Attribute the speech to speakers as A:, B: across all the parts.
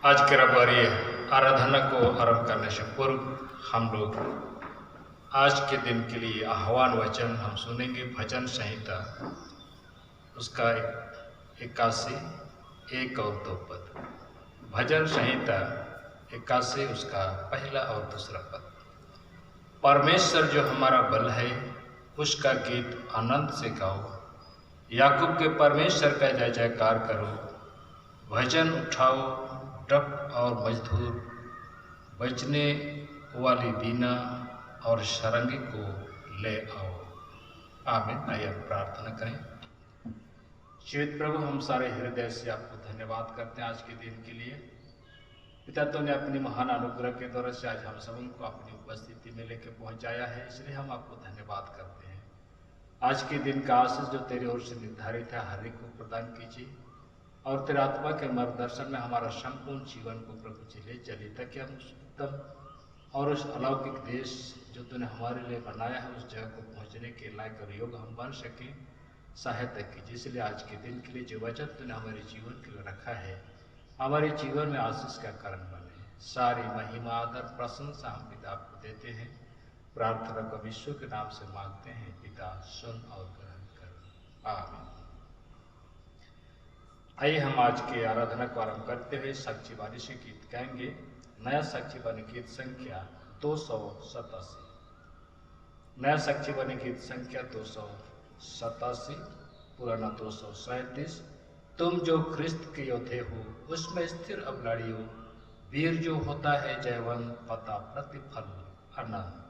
A: आज के रविवारी आराधना को आरंभ करने से पूर्व हम लोग आज के दिन के लिए आह्वान वचन हम सुनेंगे। भजन संहिता उसका 81 1 और 2 पद। भजन संहिता 81 उसका पहला और दूसरा पद। परमेश्वर जो हमारा बल है उसका गीत आनंद से गाओ, याकूब के परमेश्वर का जय जयकार करो। भजन उठाओ, डफ और मजदूर, बजने वाली बीना और सारंगी को ले आओ। आमीन। आइए प्रार्थना करें। जीवित प्रभु, हम सारे हृदय से आपको धन्यवाद करते हैं आज के दिन के लिए। पिता, तूने अपनी महान अनुग्रह के द्वारा से आज हम सब उनको अपनी उपस्थिति में लेकर पहुंचाया है, इसलिए हम आपको धन्यवाद करते हैं। आज के दिन का आशीष जो तेरी ओर से निर्धारित है हर एक को प्रदान कीजिए, और तेरे आत्मा के मार्गदर्शन में हमारा संपूर्ण जीवन को प्रभु जी ले चलिए, ताकि हम उत्तम और उस अलौकिक देश जो तूने हमारे लिए बनाया है उस जगह को पहुंचने के लायक और योग्य हम बन सकें। सहायता कीजिए। इसलिए आज के दिन के लिए जो वचन तूने हमारे जीवन के लिए रखा है हमारे जीवन में आशीष का कारण बने। सारी महिमा आदर प्रशंसा हम पिता आपको देते हैं। प्रार्थना को विश्व के नाम से मांगते हैं। पिता सुन और ग्रहण कर। आमीन। आइए हम आज के आराधना को आरंभ करते हुए साक्षी वाणी से गीत गाएंगे। नया साक्षी वाणी गीत संख्या 287। नया साक्षी वाणी गीत संख्या 287, पुराना 237। तुम जो ख्रिस्त के योद्धे हो उसमें स्थिर अब लड़ियो, वीर जो होता है जयवंत पता प्रतिफल अनंत।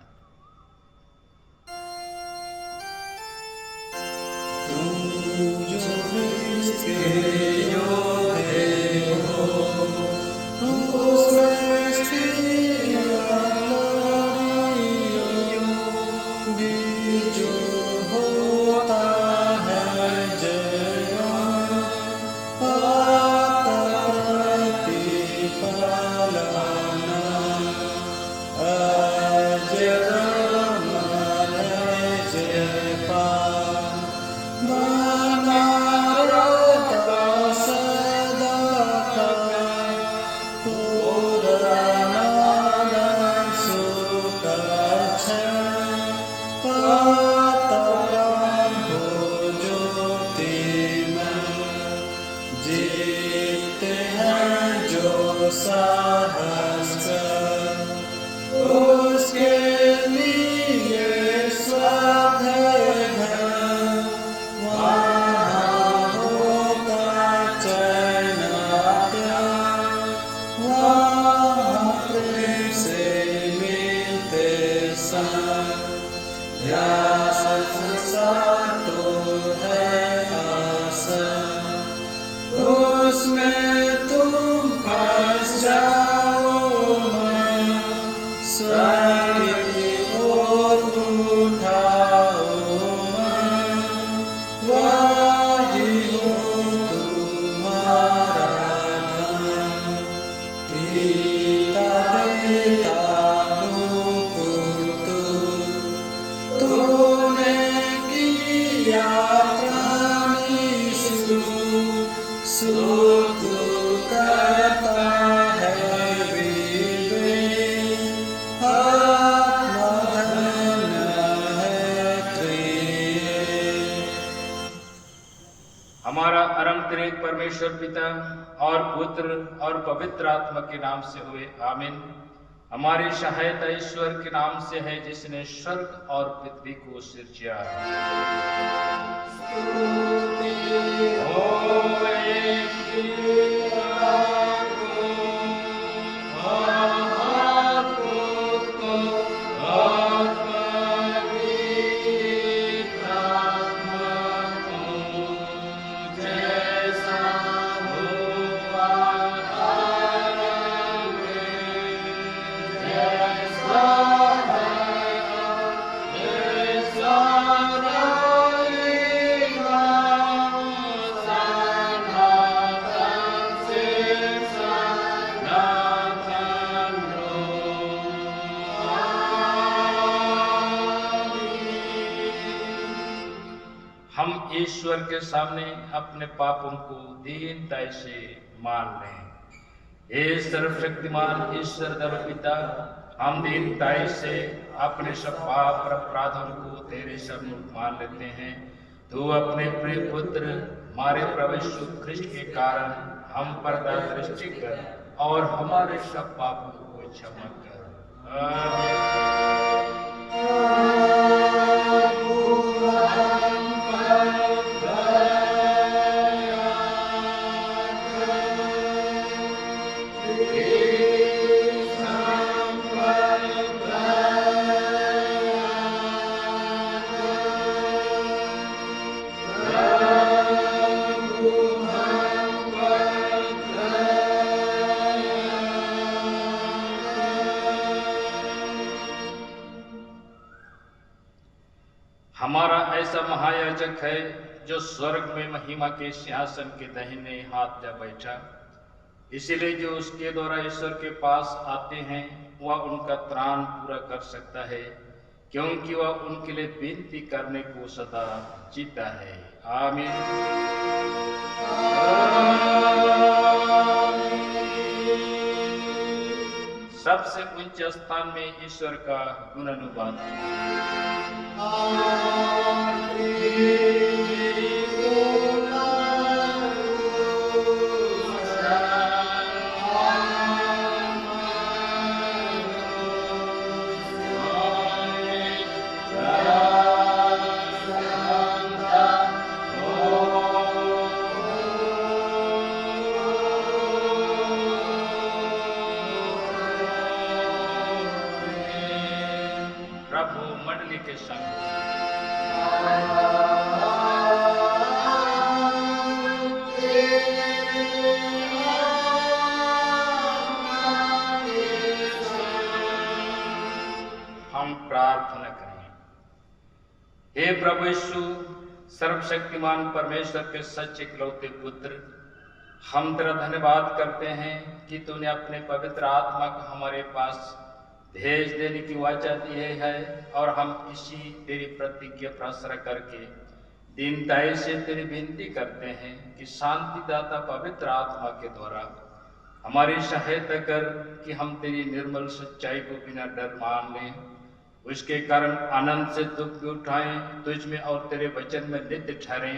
B: तुम जो ख्रिस्त के योद्धे हो उसमें स्थिर लड़ियो, वीर जो होता है जयवंत पता प्रतिफल अनंत। अजर अमर है जय पार, बना रहता सदा का, पुराना नाम सुख क्षण, पाता हो ज्योति में। जीते हैं जो साहस कर, उसके लिए स्वाध्याय है, वहाँ होता चैन प्यार, वहाँ प्रेम से मिलते संग। या संसार तो है आसन, उसमें तुम फंस जाओ मन, स्वर्ग की ओर उठाओ मन, वही हो तुम्हारा धन। पिता देता मुकुट, तूने किया प्राणी सुख करता है विवेक, आत्मा धन्य है त्रिएक।
A: हमारा अरंतरिक परमेश्वर पिता और पुत्र और पवित्र आत्मा के नाम से हुए आमीन। हमारी सहायता ईश्वर के नाम से है जिसने स्वर्ग और पृथ्वी को सिरजा। हम ईश्वर के सामने अपने पापों को दीनता से मान लें। हे सर्वशक्तिमान ईश्वर दर पिता, हम दीनताई से अपने सब पाप और अपराधों को तेरे सम्मुख मान लेते हैं। तू अपने प्रिय पुत्र हमारे प्रभु यीशु ख्रिस्ट के कारण हम पर दृष्टि कर और हमारे सब पापों को क्षमा कर। हमारा ऐसा महायाजक है जो स्वर्ग में महिमा के सिंहासन के दाहिने हाथ जा बैठा, इसीलिए जो उसके द्वारा ईश्वर के पास आते हैं वह उनका त्राण पूरा कर सकता है, क्योंकि वह उनके लिए विनती करने को सदा जीता है। आमीन। सबसे उच्च स्थान में ईश्वर का गुणानुवाद। प्रभु मंडली के संग हम प्रार्थना करें। हे प्रभु यीशु, सर्वशक्तिमान परमेश्वर के सच्चे इकलौते पुत्र, हम तेरा धन्यवाद करते हैं कि तूने अपने पवित्र आत्मा को हमारे पास भेज देने की वाचा दी है और हम इसी तेरी प्रतिज्ञा पर आश्रय करके दीनताई से तेरी विनती करते हैं कि शांतिदाता पवित्र आत्मा के द्वारा हमारी सहायता कर कि हम तेरी निर्मल सच्चाई को बिना डर मान लें, उसके कारण आनंद से दुख भी उठाएं, तुझ में और तेरे वचन में नित्य ठहरें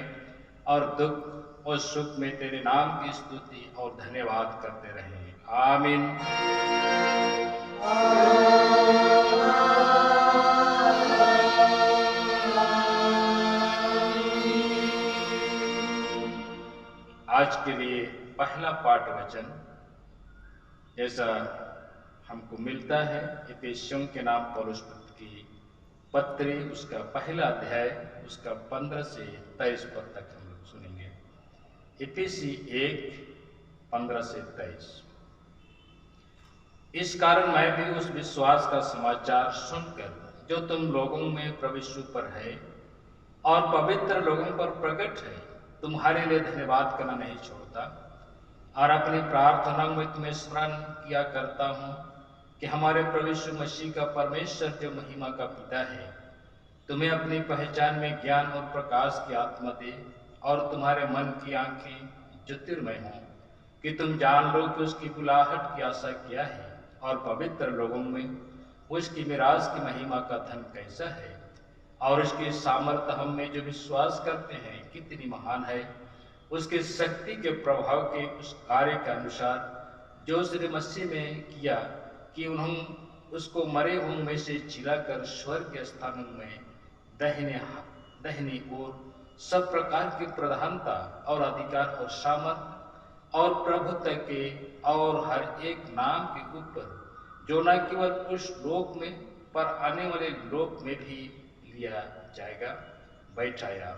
A: और दुख और सुख में तेरे नाम की स्तुति और धन्यवाद करते रहें। आमीन। आज के लिए पहला पाठ वचन जैसा हमको मिलता है इफिसियों के नाम पौलुस की पत्री, उसका पहला अध्याय, उसका 15 से 23 पद तक हम लोग सुनेंगे। इफिसी 1:15 से 23। इस कारण मैं भी उस विश्वास का समाचार सुनकर जो तुम लोगों में प्रभु यीशु पर है और पवित्र लोगों पर प्रकट है, तुम्हारे लिए धन्यवाद करना नहीं छोड़ता और अपनी प्रार्थना में तुम्हें स्मरण किया करता हूँ कि हमारे प्रभु यीशु मसीह का परमेश्वर जो महिमा का पिता है, तुम्हें अपनी पहचान में ज्ञान और प्रकाश की आत्मा दे और तुम्हारे मन की आंखें ज्योतिर्मय हों कि तुम जान लो कि उसकी बुलाहट की आशा क्या है और पवित्र लोगों में उसकी मिरास की महिमा का धन कैसा है और उसकी सामर्थ्य हम में जो विश्वास करते हैं कितनी महान है, उसके शक्ति के प्रभाव के उस कार्य के अनुसार जो उसने मसीह में किया कि उन्होंने उसको मरे हुओं में से जिलाकर स्वर्ग के स्थानों में दाहिनी ओर सब प्रकार की प्रधानता और अधिकार और सामर्थ और प्रभुत्व के और हर एक नाम के ऊपर, जो न केवल उस लोक में पर आने वाले लोक में भी लिया जाएगा, बैठाया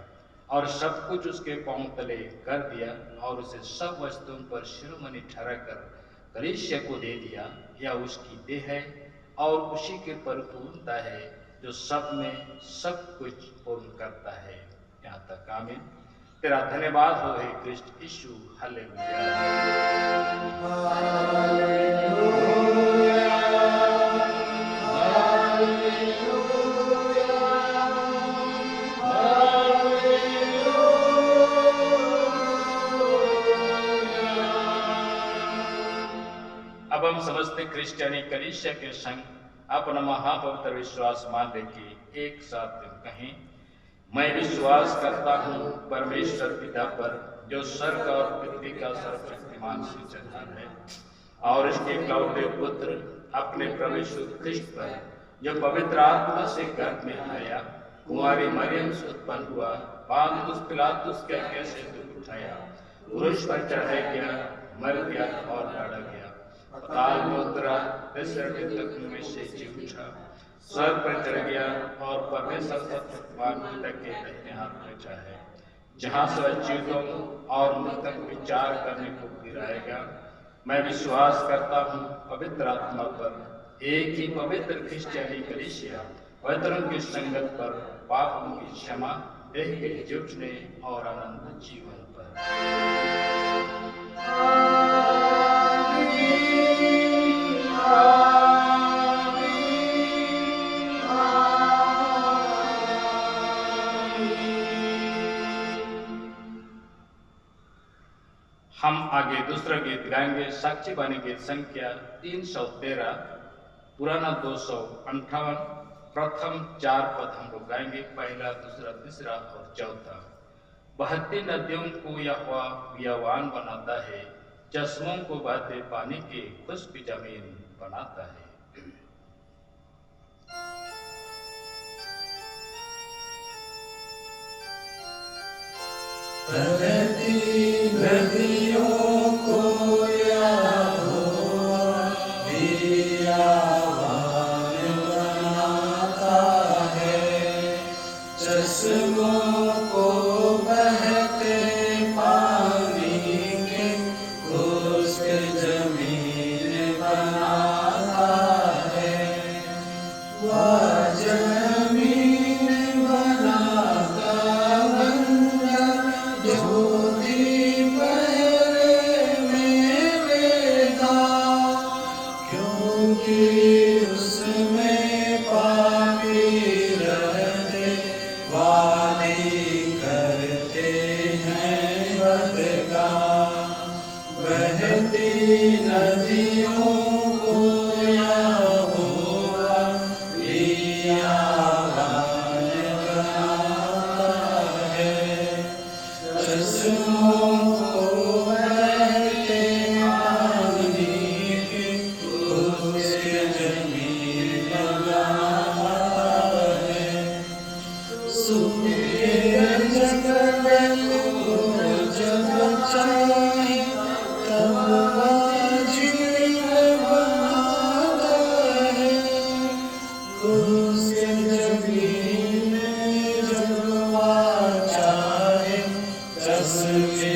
A: और सब कुछ उसके पांव तले कर दिया और उसे सब वस्तुओं पर शिरोमणि ठहराकर कलीसिया को दे दिया। यह उसकी देह है और उसी की परिपूर्णता है जो सब में सब कुछ पूर्ण करता है। यहाँ तक। आमीन। तेरा धन्यवाद हो हे कृष्ण यीशु। हालेलुया। समझते क्रिश्चियनी कलीसिया के संग अपना महापवित्र विश्वास मान ले कि एक साथ कहें, मैं विश्वास करता हूँ परमेश्वर पिता पर, जो स्वर्ग और पृथ्वी का सर्वशक्तिमान सृजनहार है, और इसके इकलौते पुत्र अपने प्रभु यीशु ख्रिस्त पर, जो पवित्र आत्मा से गर्भ में आया, कुंवारी मरियम से उत्पन्न हुआ, पांतुस पिलातुस के आज्ञा से दुख उठाया, क्रूस पर चढ़ाया गया, मर गया और गाड़ा गया, पाताल में उतरा, तीसरे दिन तक में से जी उठा, स्वर्ग पर चढ़ गया और परमेश्वर सर्वशक्तिमान पिता के दाहिने हाथ में बैठा है, जहाँ से जीवितों और मृतक विचार करने को गिराएगा। मैं विश्वास करता हूँ पवित्र आत्मा पर, एक ही पवित्र क्रिश्चियनी कलीसिया, पवित्रों की संगत पर, पापों की क्षमा, देह के जुटने और अनंत जीवन पर। हम आगे दूसरा गीत गाएंगे, साक्षी बानी गीत संख्या 313, पुराना 258, प्रथम 4 पद हम लोग गाएंगे, पहला, दूसरा, तीसरा और चौथा। बहती नदियों को यहोवा बियावान बनाता है, चश्मों को बहते पानी के खुश्क जमीन बनाता है।
B: बहती नदियों को यहोवा बियावान बनाता है, चश्मों को बहते पानी के खुश्क जमीन बनाता है। वह जमीन बनाता बंजर, ज्योति पहरे मेरे दाग, क्योंकि उसमें पापी रहते वादी करते हैं बदकार। बहती नदियों को यहोवा बियावान बनाता है, चश्मों को बहते पानी के खुश्क जमीन बनाता है। सूखे जंगल को जब चाहे तब वह झील बनाता है, खुश्क जमीन जब वह चाहे चश्मे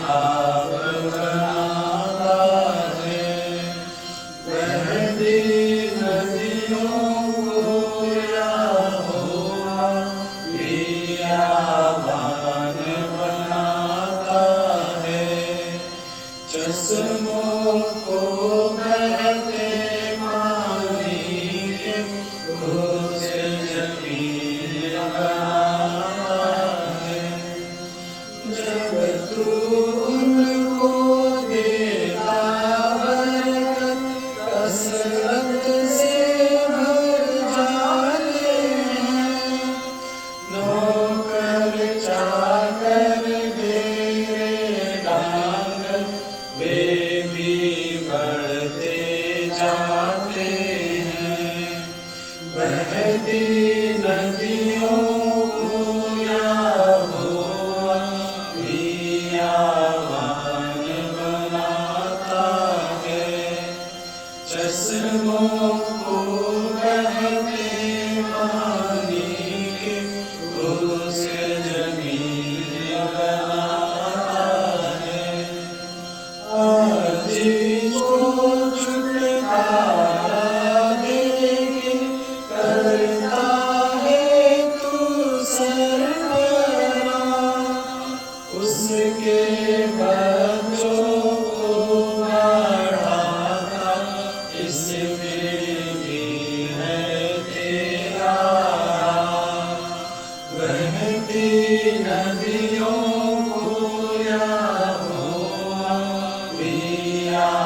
B: आब बनाता है। बहती नदियों को यहोवा बियावान बनाता है, चश्मों को बहते पानी के खुश्क जमीन बनाता है। जब तू उनको देता बरकत, कसरत से भर जाते हैं, नौकर चाकर तेरे डांग, वे भी बढ़ते जाते हैं। बहती नदियों को यहोवा बियावान बनाता है, चश्मों को बहते पानी के खुश्क जमीन बनाता है। आज को छुटकारा देके करता है तू सरवरा, उसके बच्चों को बढ़ाता, इसमें भी है तेरा। बहती नदियों को यहोवा बियावान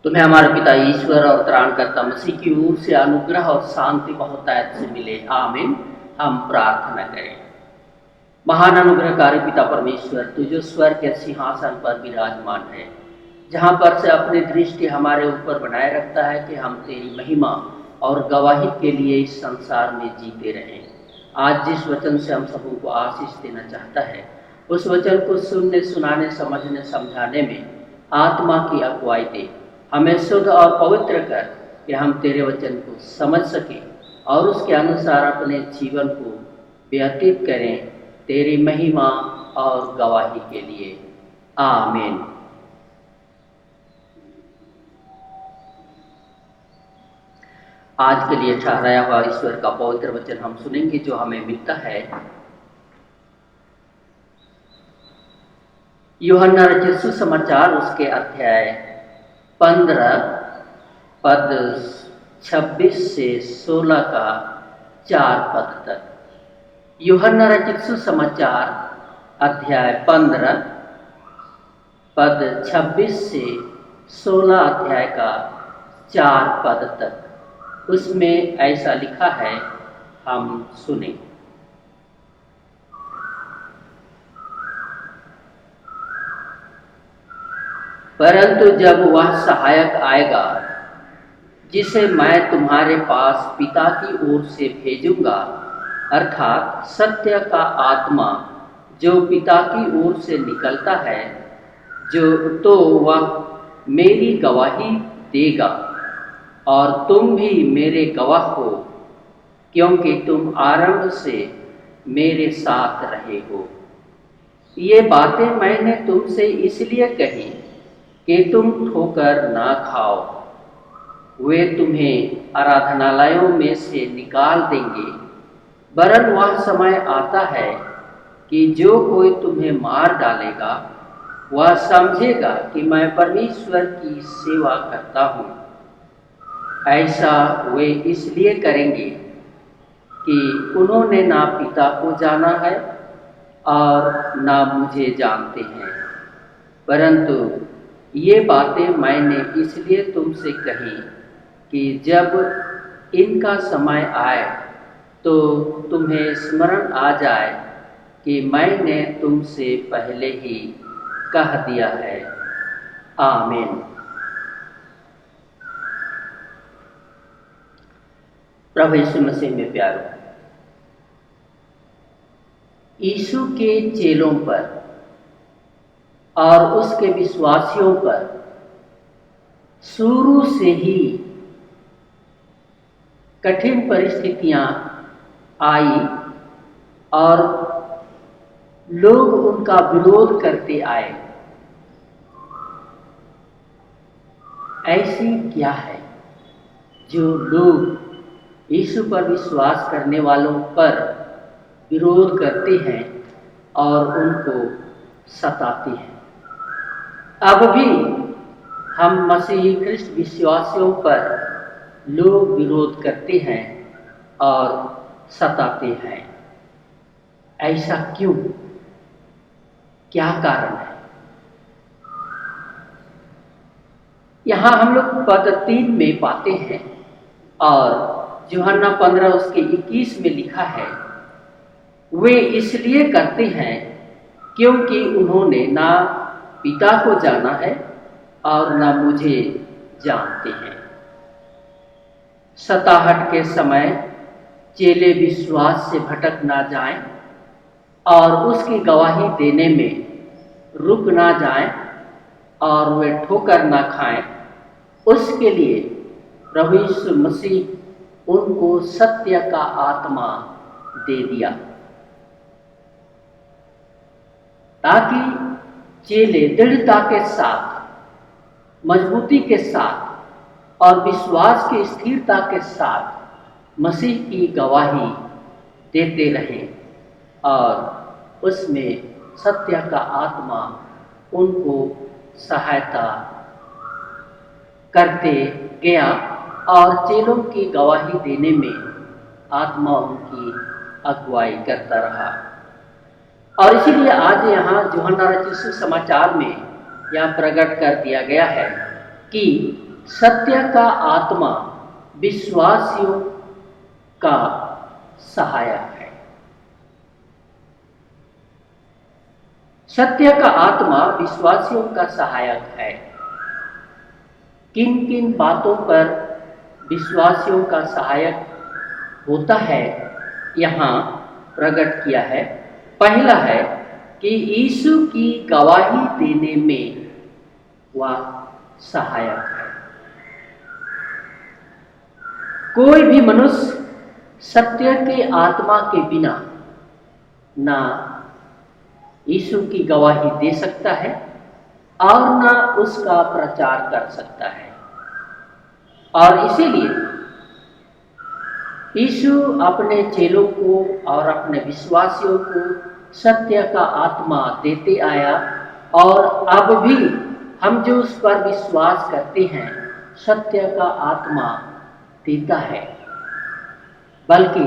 C: तुम्हें हमारे पिता ईश्वर और त्राणकर्ता मसीह की ओर से अनुग्रह और शांति बहुतायत से मिले, आमीन। हम प्रार्थना करें। महान अनुग्रहकारी पिता परमेश्वर, तू जो स्वर्ग के सिंहासन पर विराजमान है, जहाँ पर से अपनी दृष्टि हमारे ऊपर बनाए रखता है कि हम तेरी महिमा और गवाही के लिए इस संसार में जीते रहें। आज जिस वचन से हम सबों को आशीष देना चाहता है, उस वचन को सुनने, सुनाने, समझने, समझाने में आत्मा की अगुवाई दे। हमें शुद्ध और पवित्र कर कि हम तेरे वचन को समझ सकें और उसके अनुसार अपने जीवन को व्यतीत करें, तेरी महिमा और गवाही के लिए, आमीन। आज के लिए ठहराया हुआ ईश्वर का पवित्र वचन हम सुनेंगे, जो हमें मिलता है यूहन्ना रचित सुसमाचार, उसके अध्याय 15 पद 26 से 16 का 4 पद तक। यूहन्ना रचित सुसमाचार अध्याय 15 पद 26 से 16 अध्याय का 4 पद तक। उसमें ऐसा लिखा है, हम सुने। परंतु जब वह सहायक आएगा, जिसे मैं तुम्हारे पास पिता की ओर से भेजूंगा, अर्थात सत्य का आत्मा जो पिता की ओर से निकलता है, तो वह मेरी गवाही देगा, और तुम भी मेरे गवाह हो, क्योंकि तुम आरंभ से मेरे साथ रहे हो। ये बातें मैंने तुमसे इसलिए कही कि तुम ठोकर ना खाओ। वे तुम्हें आराधनालयों में से निकाल देंगे, वरन वह समय आता है कि जो कोई तुम्हें मार डालेगा, वह समझेगा कि मैं परमेश्वर की सेवा करता हूँ। ऐसा वे इसलिए करेंगे कि उन्होंने ना पिता को जाना है और ना मुझे जानते हैं। परंतु ये बातें मैंने इसलिए तुमसे कही कि जब इनका समय आए तो तुम्हें स्मरण आ जाए कि मैंने तुमसे पहले ही कह दिया है। आमीन। प्रभु यीशु मसीह में प्यारो, यीशु के चेलों पर और उसके विश्वासियों पर शुरू से ही कठिन परिस्थितियां आई और लोग उनका विरोध करते आए। ऐसी क्या है जो लोग यीशु पर विश्वास करने वालों पर विरोध करते हैं और उनको सताते हैं? अब भी हम मसीही ख्रिस्त विश्वासियों पर लोग विरोध करते हैं और सताते हैं। ऐसा क्यों? क्या कारण है? यहाँ हम लोग पद 3 में पाते हैं, और यूहन्ना 15 उसके 21 में लिखा है, वे इसलिए करते हैं क्योंकि उन्होंने ना पिता को जाना है और ना मुझे जानते हैं। सताहट के समय चेले विश्वास से भटक ना जाएं और उसकी गवाही देने में रुक ना जाएं और वे ठोकर ना खाएं, उसके लिए प्रभु यीशु मसीह उनको सत्य का आत्मा दे दिया, ताकि चेले दृढ़ता के साथ, मजबूती के साथ और विश्वास की स्थिरता के साथ मसीह की गवाही देते रहें, और उसमें सत्य का आत्मा उनको सहायता करते गया और चेलों की गवाही देने में आत्मा उनकी अगुवाई करता रहा। और इसीलिए आज यहाँ यूहन्ना रचित सुसमाचार में यह प्रकट कर दिया गया है कि सत्य का आत्मा विश्वासियों का सहायक है। सत्य का आत्मा विश्वासियों का सहायक है। किन किन बातों पर विश्वासियों का सहायक होता है यहाँ प्रकट किया है। पहला है कि यीशु की गवाही देने में वह सहायक है। कोई भी मनुष्य सत्य के आत्मा के बिना ना यीशु की गवाही दे सकता है और ना उसका प्रचार कर सकता है। और इसीलिए यीशु अपने चेलों को और अपने विश्वासियों को सत्य का आत्मा देते आया और अब भी हम जो उस पर विश्वास करते हैं सत्य का आत्मा देता है। बल्कि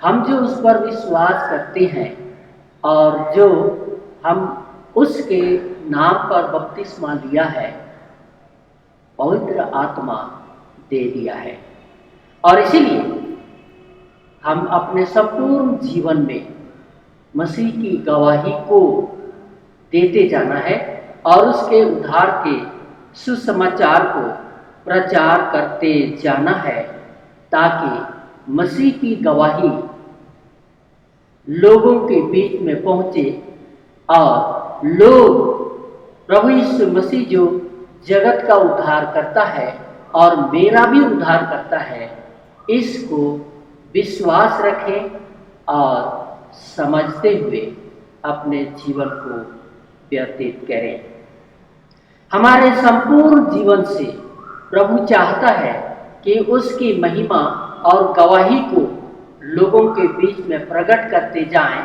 C: हम जो उस पर विश्वास करते हैं और जो हम उसके नाम पर बपतिस्मा लिया है पवित्र आत्मा दे दिया है। और इसीलिए हम अपने संपूर्ण जीवन में मसीह की गवाही को देते जाना है और उसके उद्धार के सुसमाचार को प्रचार करते जाना है ताकि मसीह की गवाही लोगों के बीच में पहुंचे और लोग प्रभु यीशु मसीह जो जगत का उद्धार करता है और मेरा भी उद्धार करता है इसको विश्वास रखें और समझते हुए अपने जीवन को व्यतीत करें। हमारे संपूर्ण जीवन से प्रभु चाहता है कि उसकी महिमा और गवाही को लोगों के बीच में प्रकट करते जाएं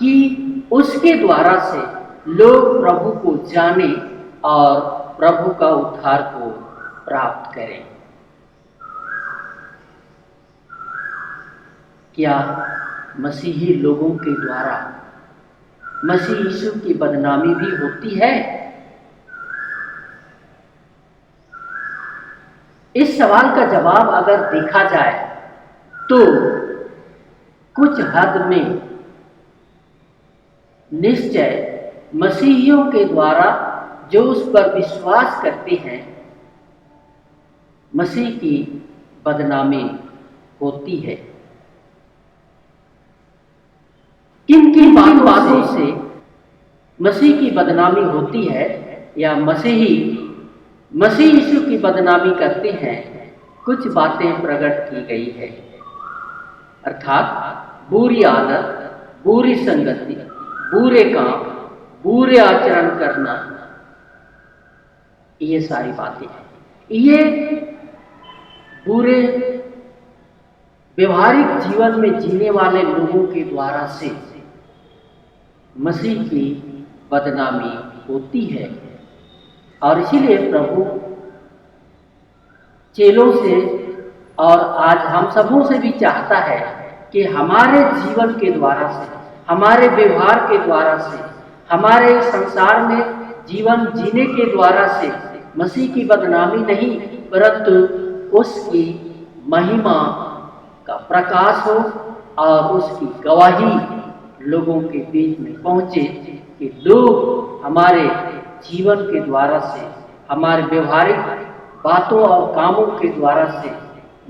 C: कि उसके द्वारा से लोग प्रभु को जाने और प्रभु का उद्धार को प्राप्त करें। क्या मसीही लोगों के द्वारा मसीह यीशु की बदनामी भी होती है? इस सवाल का जवाब अगर देखा जाए तो कुछ हद में निश्चय मसीहियों के द्वारा जो उस पर विश्वास करते हैं मसीह की बदनामी होती है। किन किन बातों से मसीह की बदनामी होती है या मसीही मसीह यीशु की बदनामी करते हैं, कुछ बातें प्रकट की गई है। अर्थात बुरी आदत, बुरी संगति, बुरे काम, बुरे आचरण करना, ये सारी बातें हैं। ये बुरे व्यवहारिक जीवन में जीने वाले लोगों के द्वारा से मसीह की बदनामी होती है। और इसीलिए प्रभु चेलों से और आज हम सबों से भी चाहता है कि हमारे जीवन के द्वारा से, हमारे व्यवहार के द्वारा से, हमारे संसार में जीवन जीने के द्वारा से मसीह की बदनामी नहीं परंतु उसकी महिमा का प्रकाश हो और उसकी गवाही लोगों के बीच में पहुंचे कि लोग हमारे जीवन के द्वारा से, हमारे व्यवहारिक बातों और कामों के द्वारा से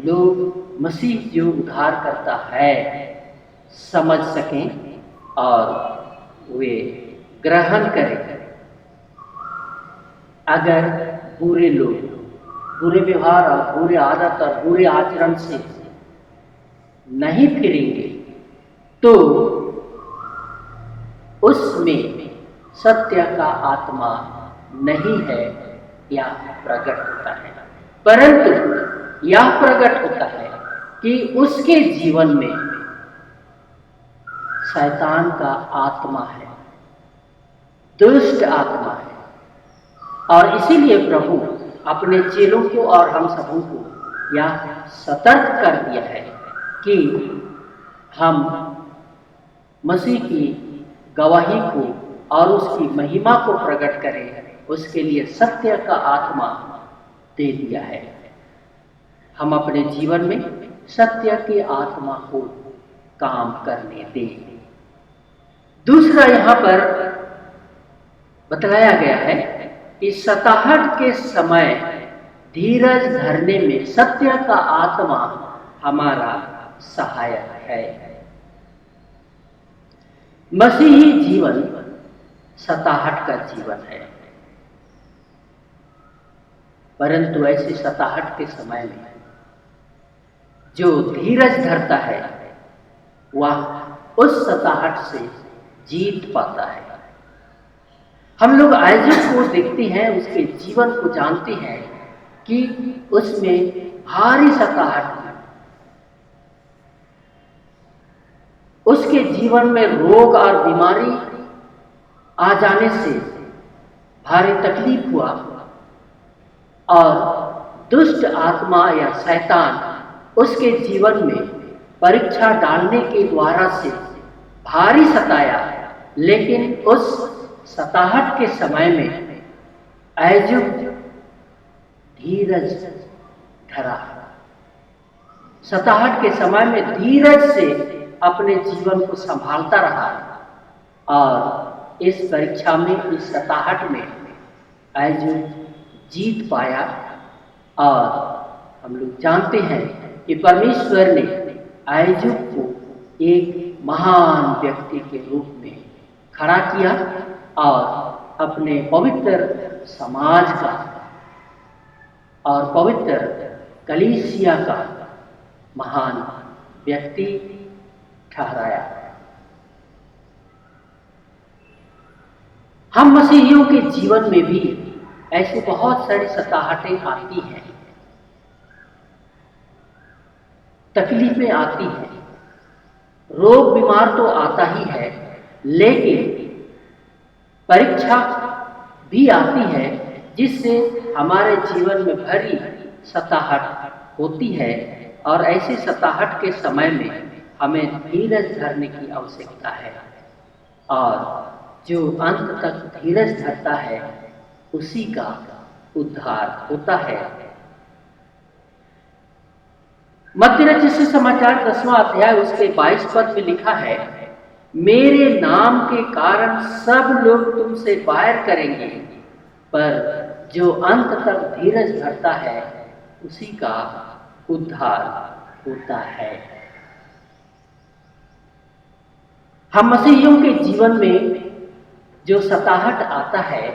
C: लोग मसीह जो उद्धार करता है समझ सकें और वे ग्रहण करें। अगर बुरे लोग बुरे व्यवहार और बुरे आदत और बुरे आचरण से नहीं फिरेंगे तो उसमें सत्य का आत्मा नहीं है या प्रकट होता है, परंतु यह प्रकट होता है कि उसके जीवन में शैतान का आत्मा है, दुष्ट आत्मा है। और इसीलिए प्रभु अपने चेलों को और हम सबों को यह सतर्क कर दिया है कि हम मसीह की गवाही को और उसकी महिमा को प्रकट करे, उसके लिए सत्य का आत्मा दे दिया है। हम अपने जीवन में सत्य की आत्मा को काम करने दें। दूसरा यहाँ पर बतलाया गया है कि सताहट के समय धीरज धरने में सत्य का आत्मा हमारा सहायक है। मसीही जीवन सताहट का जीवन है, परंतु ऐसे सताहट के समय में जो धीरज धरता है वह उस सताहट से जीत पाता है। हम लोग आइजक को देखते हैं, उसके जीवन को जानते हैं कि उसमें भारी सताहट थी। उसके जीवन में रोग और बीमारी आ जाने से भारी तकलीफ हुआ और दुष्ट आत्मा या शैतान उसके जीवन में परीक्षा डालने के द्वारा से भारी सताया। लेकिन उस सताहट के समय में आइजक धीरज धरा। सताहट के समय में धीरज से अपने जीवन को संभालता रहा और इस परीक्षा में, इस सताहट में आइजक जीत पाया। और हम लोग जानते हैं कि परमेश्वर ने आइजक को एक महान व्यक्ति के रूप में खड़ा किया और अपने पवित्र समाज का और पवित्र कलीसिया का महान व्यक्ति ठहराया। हम मसीहियों के जीवन में भी ऐसी बहुत सारी सताहटें आती हैं, तकलीफें आती हैं, रोग बीमार तो आता ही है, लेकिन परीक्षा भी आती है जिससे हमारे जीवन में भरी सताहट होती है। और ऐसे सताहट के समय में हमें धीरज धरने की आवश्यकता है और जो अंत तक धीरज धरता है उसी का उद्धार होता है। मत्ती रचित सुसमाचार 10वां अध्याय उसके 22 पद में लिखा है, मेरे नाम के कारण सब लोग तुमसे बैर करेंगे, पर जो अंत तक धीरज धरता है उसी का उद्धार होता है। हम मसीहियों के जीवन में जो सताहट आता है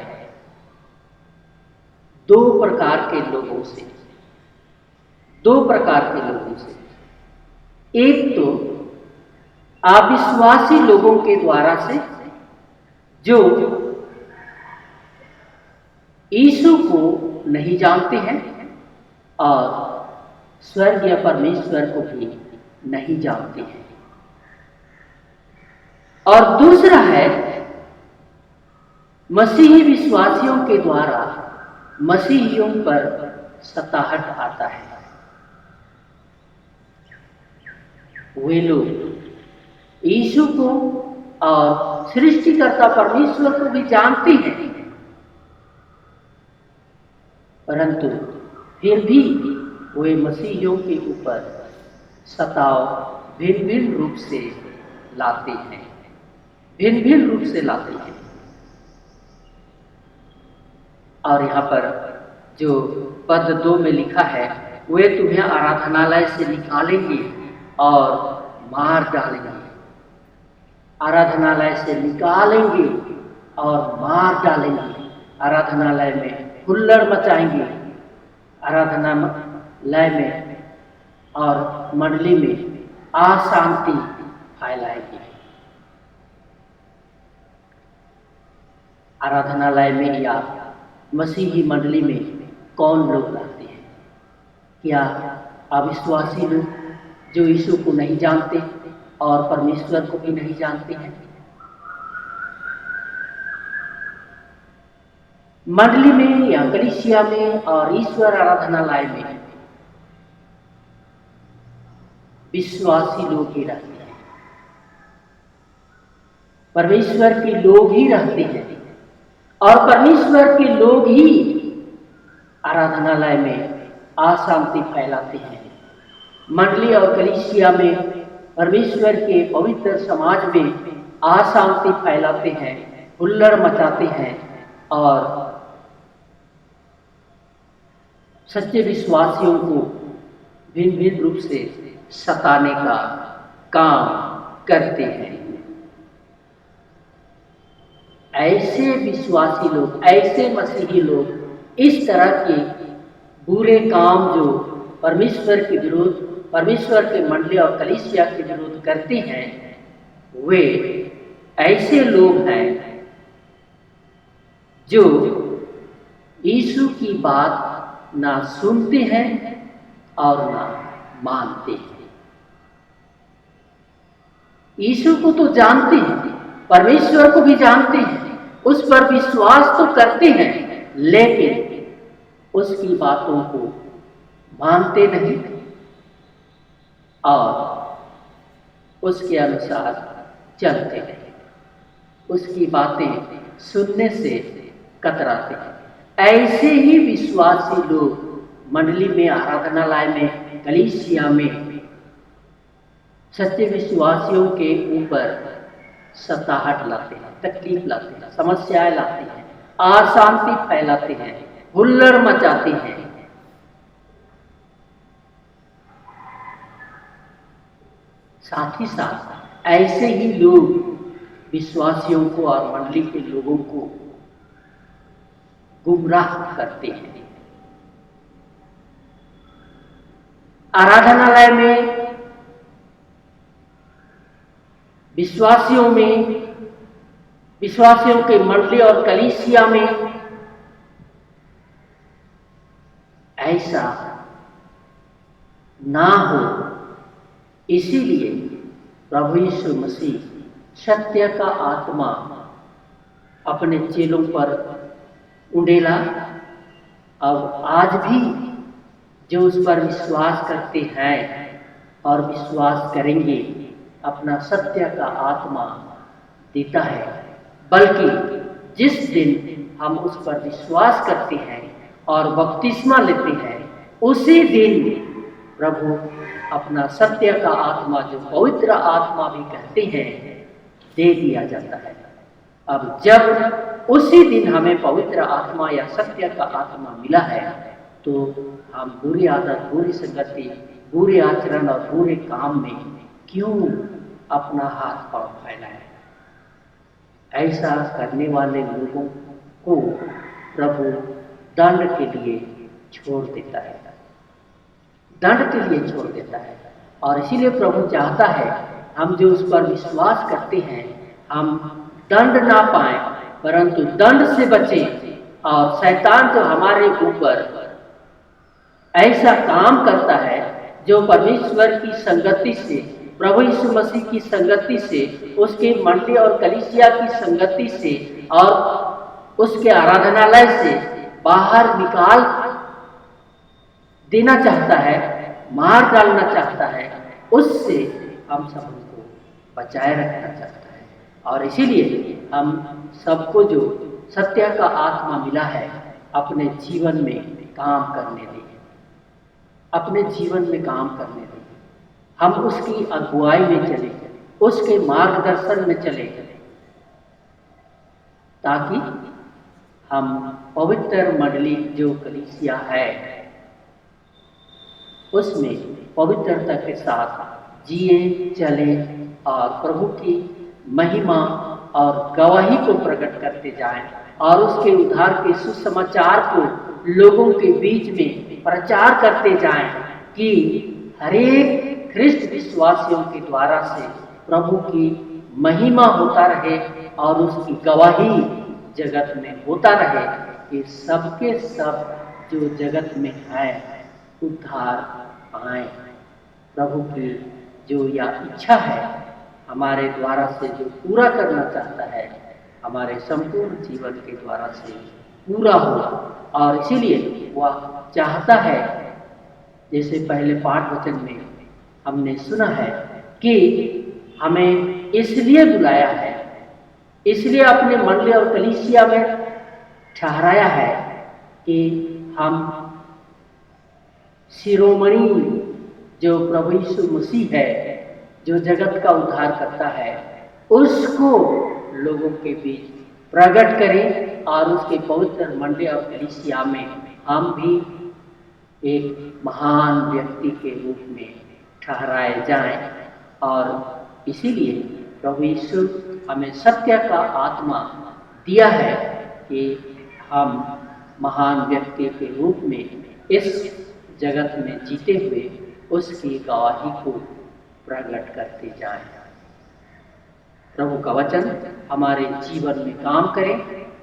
C: दो प्रकार के लोगों से। एक तो अविश्वासी लोगों के द्वारा से जो यीशु को नहीं जानते हैं और स्वर्गीय परमेश्वर को भी नहीं जानते हैं। और दूसरा है मसीही विश्वासियों के द्वारा मसीहियों पर सताहट आता है। वे लोग यीशु को और सृष्टिकर्ता परमेश्वर को भी जानते हैं, परंतु फिर भी वे मसीहियों के ऊपर सताव भिन्न भिन्न रूप से लाते हैं। और यहाँ पर जो पद 2 में लिखा है, वे तुम्हें आराधनालय से निकालेंगे और मार डालेंगे। आराधनालय से निकालेंगे और मार डालेंगे। आराधनालय में हुल्लड़ मचाएंगे। आराधनालय में और मंडली में अशांति फैलाएंगे। आराधनालय में या मसीही मंडली में कौन लोग आते हैं? क्या अविश्वासी लोग जो यीशु को नहीं जानते और परमेश्वर को भी नहीं जानते हैं? मंडली में या कलीसिया में और ईश्वर आराधनालय में विश्वासी लोग ही रहते हैं। परमेश्वर के लोग ही रहते हैं और परमेश्वर के लोग ही आराधनालय में अशांति फैलाते हैं। मंडली और कलीसिया में परमेश्वर के पवित्र समाज में अशांति फैलाते हैं, हुल्लड़ मचाते हैं और सच्चे विश्वासियों को भिन्न भिन्न रूप से सताने का काम करते हैं। ऐसे विश्वासी लोग, ऐसे मसीही लोग इस तरह के बुरे काम जो परमेश्वर के विरुद्ध, परमेश्वर के मंडली और कलीसिया के विरुद्ध करते हैं, वे ऐसे लोग हैं जो यीशु की बात ना सुनते हैं और ना मानते हैं। यीशु को तो जानते हैं, परमेश्वर को भी जानते हैं, उस पर विश्वास तो करते हैं, लेकिन उसकी बातों को मानते नहीं और उसके अनुसार चलते हैं, उसकी बातें सुनने से कतराते हैं। ऐसे ही विश्वासी लोग मंडली में, आराधनालय में, कलीसिया में सच्चे विश्वासियों के ऊपर सताहट लाते हैं, तकलीफ लाते हैं, समस्याएं लाते हैं, अशांति फैलाते हैं, हुल्लड़ मचाते हैं। साथ ही साथ ऐसे ही लोग विश्वासियों को और मंडली के लोगों को गुमराह करते हैं। आराधनालय में विश्वासियों के मंडली और कलीसिया में ऐसा ना हो, इसीलिए प्रभु यीशु मसीह सत्य का आत्मा अपने चेलों पर उंडेला। अब आज भी जो उस पर विश्वास करते हैं और विश्वास करेंगे, अपना सत्य का आत्मा देता है। बल्कि जिस दिन हम उस पर विश्वास करते हैं और बपतिस्मा लेते हैं, उसी दिन प्रभु अपना सत्य का आत्मा, जो पवित्र आत्मा भी कहते हैं, दे दिया जाता है। अब जब उसी दिन हमें पवित्र आत्मा या सत्य का आत्मा मिला है, तो हम बुरी आदत, बुरी संगति, बुरे आचरण और बुरे काम में क्यों अपना हाथ पांव फैलाएं? ऐसा करने वाले लोगों को प्रभु दंड के लिए छोड़ देता है, दंड के लिए छोड़ देता है। और इसीलिए प्रभु चाहता है हम जो उस पर विश्वास करते हैं, हम दंड ना पाएं, परंतु दंड से बचें। और शैतान जो हमारे ऊपर ऐसा काम करता है, जो परमेश्वर की संगति से, प्रभु यीशु मसीह की संगति से, उसके मंडली और कलीसिया की संगति से और उसके आराधनालय से बाहर निकाल देना चाहता है, मार डालना चाहता है, उससे हम सबको बचाए रखना चाहता है। और इसीलिए हम सबको जो सत्य का आत्मा मिला है, अपने जीवन में काम करने दें, अपने जीवन में काम करने दें। हम उसकी अगुवाई में चले, उसके मार्गदर्शन में चले, ताकि हम पवित्र मंडली जो कलीसिया है, उसमें पवित्रता के साथ जिए चले और प्रभु की महिमा और गवाही को प्रकट करते जाएं और उसके उद्धार के सुसमाचार को लोगों के बीच में प्रचार करते जाएं कि हरेक ख्रिस्त विश्वासियों के द्वारा से प्रभु की महिमा होता रहे और उसकी गवाही जगत में होता रहे कि सबके सब जो जगत में है उद्धार पाए। प्रभु की जो यह इच्छा है हमारे द्वारा से, जो पूरा करना चाहता है, हमारे संपूर्ण जीवन के द्वारा से पूरा हो। और इसीलिए वह चाहता है, जैसे पहले पाठ वचन में हमने सुना है, कि हमें इसलिए बुलाया है इसलिए अपने मंडली और कलीसिया में ठहराया है कि हम शिरोमणि जो प्रभु यीशु मसीह है, जो जगत का उद्धार करता है, उसको लोगों के बीच प्रकट करें और उसके पवित्र मंडली और कलीसिया में हम भी एक महान व्यक्ति के रूप में ठहराए जाएं। और इसीलिए प्रभु यीशु हमें सत्य का आत्मा दिया है कि हम महान व्यक्ति के रूप में इस जगत में जीते हुए उसकी गवाही को प्रकट करते जाएं। प्रभु का वचन हमारे जीवन में काम करे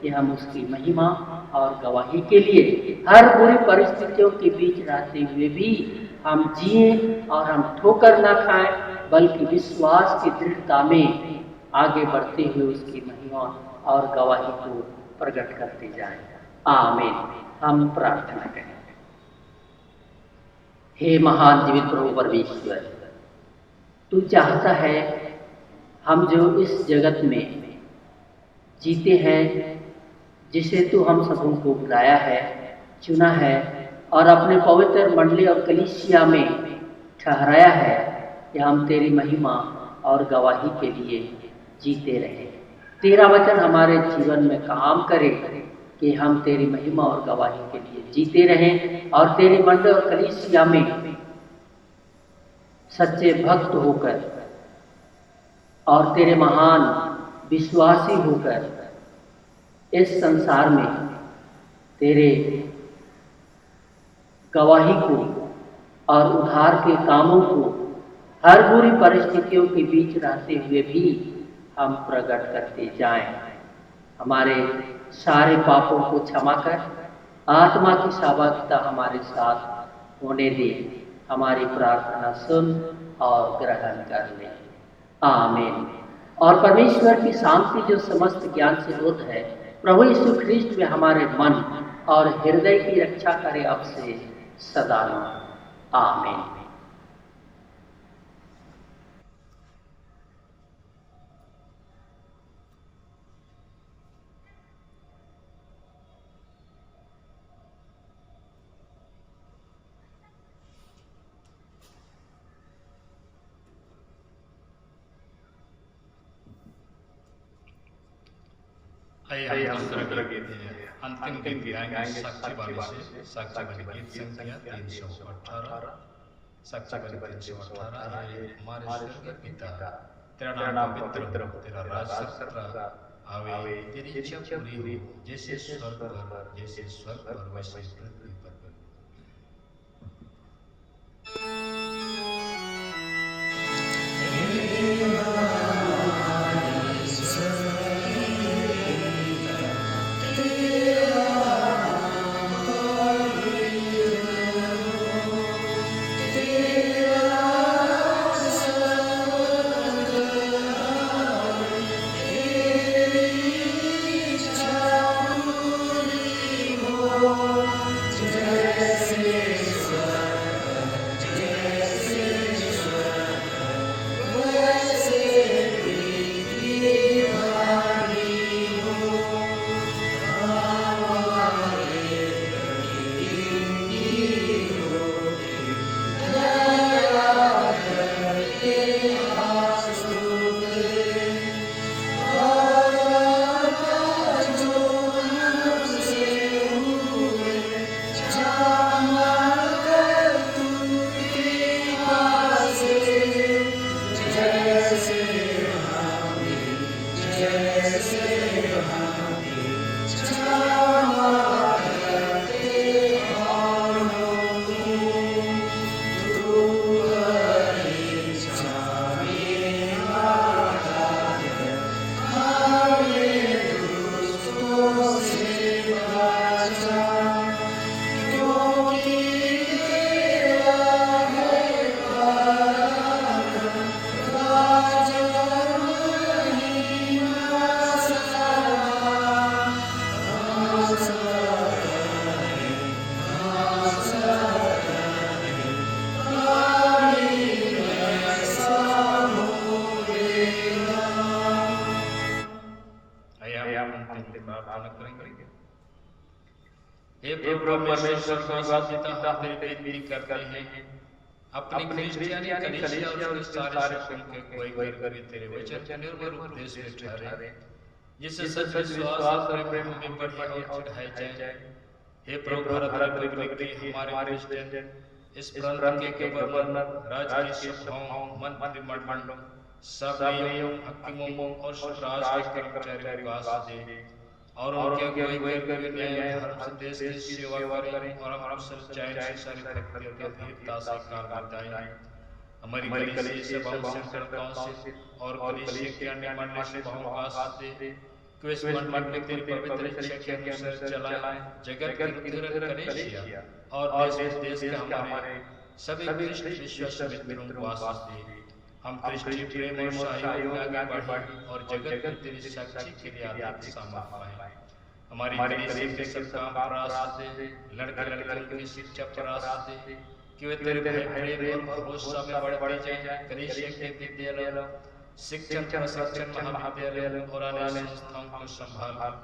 C: कि हम उसकी महिमा और गवाही के लिए हर बुरी परिस्थितियों के बीच रहते हुए भी हम जिए और हम ठोकर ना खाएं, बल्कि विश्वास की दृढ़ता में आगे बढ़ते हुए उसकी महिमा और गवाही को प्रकट करते जाएं। आमीन। हम प्रार्थना करें। हे महान जीवित प्रभु परमेश्वर, तू चाहता है हम जो इस जगत में जीते हैं, जिसे तू हम सबों को बुलाया है, चुना है और अपने पवित्र मंडली और कलीसिया में ठहराया है कि हम तेरी महिमा और गवाही के लिए जीते रहें। तेरा वचन हमारे जीवन में काम करे कि हम तेरी महिमा और गवाही के लिए जीते रहें और तेरी मंडली और कलीसिया में सच्चे भक्त होकर और तेरे महान विश्वासी होकर इस संसार में तेरे गवाही को और उद्धार के कामों को हर बुरी परिस्थितियों के बीच रहते हुए भी हम प्रकट करते जाएं। हमारे सारे पापों को क्षमा कर आत्मा की सहभागिता हमारे साथ होने दे। हमारी प्रार्थना सुन और ग्रहण कर ले। आमीन। और परमेश्वर की शांति जो समस्त ज्ञान से दूर है, प्रभु यीशु ख्रीष्ट में हमारे मन और हृदय की रक्षा करे अब से सदा। आमीन।
A: आइए हम दूसरा गीत अंतिम गीत गाएंगे साक्षी बानी से। साक्षी बानी गीत संख्या 318। साक्षी बानी 318। ये हमारे स्वर्गीय पिता, तेरा नाम पवित्र हो, तेरा राज सत्ता आवे, तेरी इच्छा पूरी हो, जैसे स्वर्ग पर वैसे पृथ्वी पर। हम अंतिम प्रार्थना करेंगे। हे प्रभु परमेश्वर स्वर्गवासी पिता, हम तेरी विनती करते हैं अपनी क्रिश्चियनी कलीसिया और उसके सारे शक्तियों को कोई करके तेरे वचन के निर्मल उपदेश में ठहरे, जिससे सच विश्वास और प्रेम में बढ़े और चढ़ाए जाए। हे प्रभु भारत रिपब्लिक के हमारे क्रिश्चियन इस प्रांत के गवर्नर, राज्य के सभाओं, मंत्रिमंडलों, सभ्यों, हकीमों और राज के कर्मचारियों को आशीष दे और उनके कोई न्याय धर्म से देश की सेवा करें और हम सच्चाई से सारी भक्ति और गंभीरता से कार्य बताएं। हमारी कलीसिया सभाओं, सेंट्रल काउंसिल और कलीसिया के अन्य मंडली सभाओं को आशीष दे कि वे इस मंडली को तेरी पवित्र इच्छा के अनुसार चलाएं। जगत की लुथेरन कलीसिया और देश के हमारे सभी क्रिस्ट विश्वास मित्रों को आशीष दे। हम क्रिस्टी प्रेम और सहयोग में आगे बढ़ें और जगत में तेरी साक्षी के लिए अधिक सामर्थ पाएं। हमारी कलीसिया के सब काम पर आशीष दे, लड़के लड़कियों की शिक्षा पर आशीष दे कि वे तेरे भय, प्रेम और भरोसा में बढ़ते जाएं। कलीसिया के विद्यालय, शिक्षण प्रशिक्षण महाविद्यालय और अन्य संस्थाओं को संभाल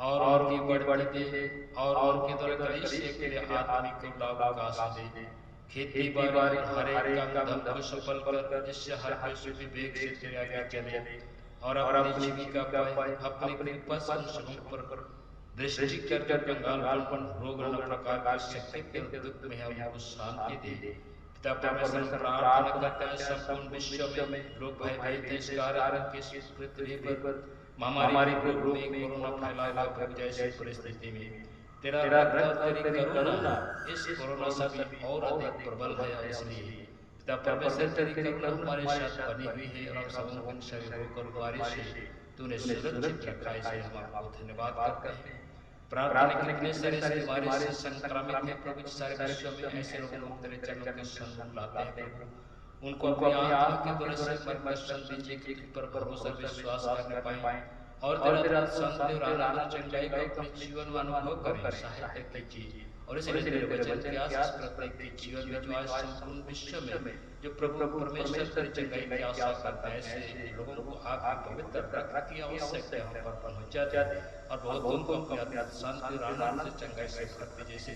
A: और उनकी बढ़ती दे और उनके द्वारा कलीसिया के लिए आत्मिक लाभ का आशीष दे। खेती बाड़ी हर एक काम धंधा को सफल कर, जिससे हर कोई विवेक से तेरे आगे चले और अपनी जीविका पाए। अपनी कृपा से उन सबों पर दृष्टि कर कंगालपन, रोग और प्रकार की शक्ति के दुख में हमको शांति दे। पिता परमेश्वर प्रार्थना करते हैं संपूर्ण विश्व में लोग भयभीत हैं इस कारण कि इस पृथ्वी पर महामारी के रूप में कोरोना फैला हुआ जैसी परिस्थिति में तेरा रक्त और तेरी करुणा इस कोरोना से भी और अधिक प्रबल है। इसलिए पिता परमेश्वर तेरी करुणा हमारे साथ बनी हुई है और हम सबों को शरीरों को बीमारी से तूने सुरक्षित रखा है, इसलिए हम आपको धन्यवाद करते हैं। प्रार्थना के कितने सारे बीमारी से संक्रमित हैं प्रभु, सारे विश्व में ऐसे लोगों को तेरे चरणों के सम्मुख लाते हैं प्रभु, उनको अपनी आत्मा के द्वारा से मार्गदर्शन दीजिए कि तुझ पर भरोसा विश्वास करने पाएं और तेरा शांति और आनंद चंगाई का अपने जीवन में अनुभव करें। सहायता कीजिए और इसलिए तेरे वचन के आस प्रत्येक के जीवन में जो आज संपूर्ण विश्व में जो प्रभु परमेश्वर तेरी चंगाई की आशा करता है, ऐसे लोगों को आपकी पवित्र रक्त की आवश्यकता है पर पहुंच जाते और बहुत उनको अपनी शांति और आनंद से चंगाई से भरते। जैसे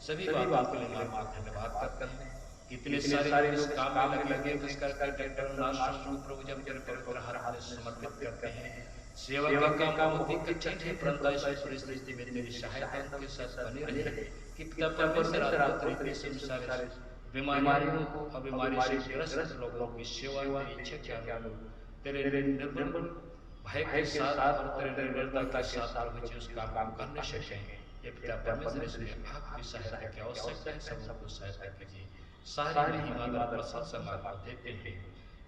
A: सभी बातों के लिए मैं आपका धन्यवाद करता हूं। इतने सारे लोग काम में लगे इस करके डॉक्टर नाम प्रभु जब तेरे पवित्र हाथ में समर्पित करते हैं, सेवा का काम बहुत कठिन है, परंतु इस परिस्थिति में तेरी सहायता के साथ बनी रहे कि पिता परमेश्वर आपके सारे बीमारियों को और बीमारी से ग्रस्त लोगों की सेवा तेरी इच्छा के अनुरूप तेरे निर्मल भय के साथ और तेरे निर्मलता के साथ प्रभु उस काम करने सकेंगे। ये पिता परमेश्वर इसलिए आपकी सहायता की आवश्यकता है, सबको सहायता कीजिए। सारी महिमा और प्रशंसा आपको देते हैं।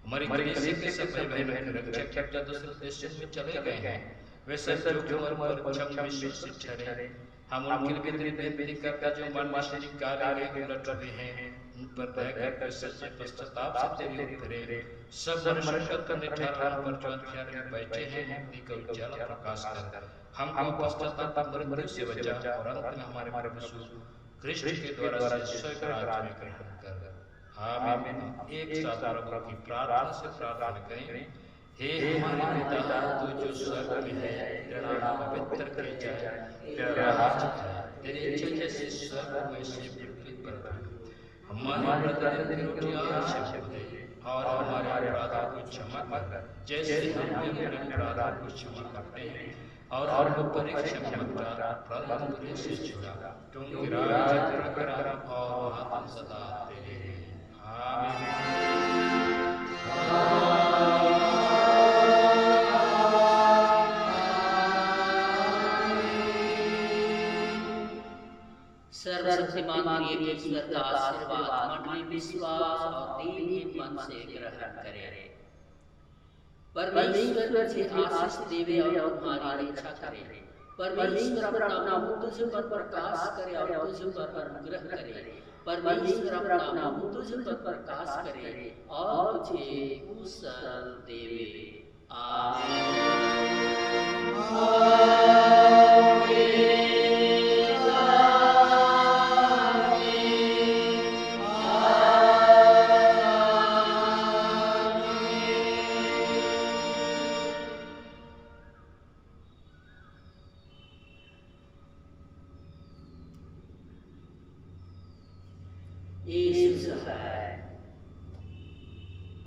A: हमारी कलीसिया के सब भाई बहन रक्षक क्या दूसरे देशों में चले गए हैं, वे सब जो हमारे पर विश्वासित ठहरे, हम उनके लिए विनती करते जो मनमानी कार्य में उलट रहे हैं, उन पर दया कर सच्चे पश्चाताप से तेरी फिरे। सब मनुष्य करने ठहराव पर जो अंधकार में बैठे हैं, मुक्ति का उजाला प्रकाश कर हमको पश्चाताप मृत्यु से बचा और अंत में हमारे प्रभु कृष्ण के द्वारा से स्वर्ग राज्य में ग्रहण कर। आमीन। एक साथ प्रभु की प्रार्थना से प्रार्थना करें। हे हमारे पिता तू जो स्वर्ग में है, तेरा नाम पवित्र किया जाए, तेरा राज्य आए, तेरी इच्छा जैसे स्वर्ग में वैसे पृथ्वी पर हो। हमारे प्रतिदिन की रोटी आज हमको दे और हमारे अपराधों को क्षमा कर जैसे हम भी अपने अपराधों को क्षमा करते हैं और हमको परीक्षा में मत डाल परंतु बुरे से छुड़ा, क्योंकि राज्य प्रताप और महान सदा तेरे हैं।
C: सर्वशक्तिमान ईश्वर का आशीर्वाद मंडली विश्वास और दीन मन से ग्रहण करे। परमेश्वर से आशीष देवे और तुम्हारी रक्षा करे। परमेश्वर अपना मुख तुझ पर प्रकाश करे और तुझ पर अनुग्रह करे। परमेश्वर अपना मुख तुझ पर प्रकाश करे और तुझे कुशल देवे। आमीन। यीशु है।